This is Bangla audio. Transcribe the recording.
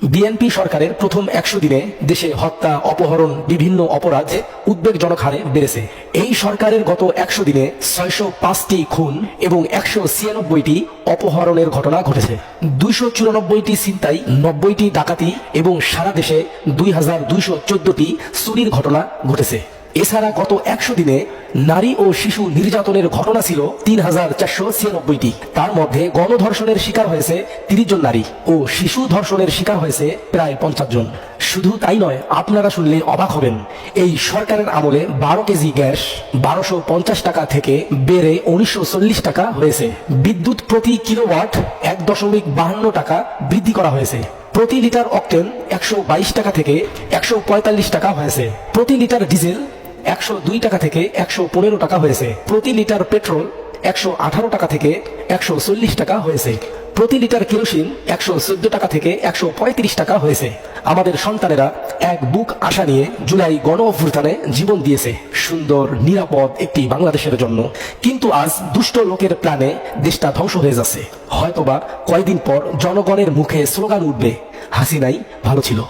বিএনপি সরকারের প্রথম ১০০ দিনে দেশে হত্যা, অপহরণ, বিভিন্ন অপরাধে উদ্বেগজনক হারে বেড়েছে। এই সরকারের গত ১০০ দিনে ৬০৫টি খুন এবং ১৯৬টি অপহরণের ঘটনা ঘটেছে। ২৯৪টি ছিনতাই, ৯০টি ডাকাতি এবং সারা দেশে ২২১৪টি চুরির ঘটনা ঘটেছে। এছাড়া গত ১০০ দিনে নারী ও শিশু নির্যাতনের ঘটনা ছিল ৩৪৯৬টি। তার মধ্যে গণধর্ষণের শিকার হয়েছে ৩০ জন নারী ও শিশু ধর্ষণের শিকার হয়েছে প্রায় ৫০ জন। শুধু তাই নয়, আপনারা শুনলে অবাক হবেন, এই সরকারের আমলে ১২ কেজি গ্যাস ১২৫০ টাকা থেকে বেড়ে ১৯৪০ টাকা হয়েছে। বিদ্যুৎ প্রতি কিলোওয়াট ১.৫২ টাকা বৃদ্ধি করা হয়েছে। প্রতি লিটার অক্টেন ১২২ টাকা থেকে ১৪৫ টাকা হয়েছে। প্রতি লিটার ডিজেল ১০২ টাকা থেকে ১১৫ টাকা হয়েছে। প্রতি লিটার পেট্রোল ১১৮ টাকা থেকে ১৪০ টাকা হয়েছে। প্রতি লিটার কেরোসিন ১১৪ টাকা থেকে ১৩৫ টাকা হয়েছে। আমাদের সন্তানেরা এক বুক আশা নিয়ে জুলাই গণ অভ্যুত্থানে জীবন দিয়েছে সুন্দর নিরাপদ একটি বাংলাদেশের জন্য। কিন্তু আজ দুষ্ট লোকের প্ল্যানে দেশটা ধ্বংস হয়ে যাচ্ছে। হয়তোবা কয়েকদিন পর জনগণের মুখে স্লোগান উঠবে, হাসিনাই ভালো ছিল।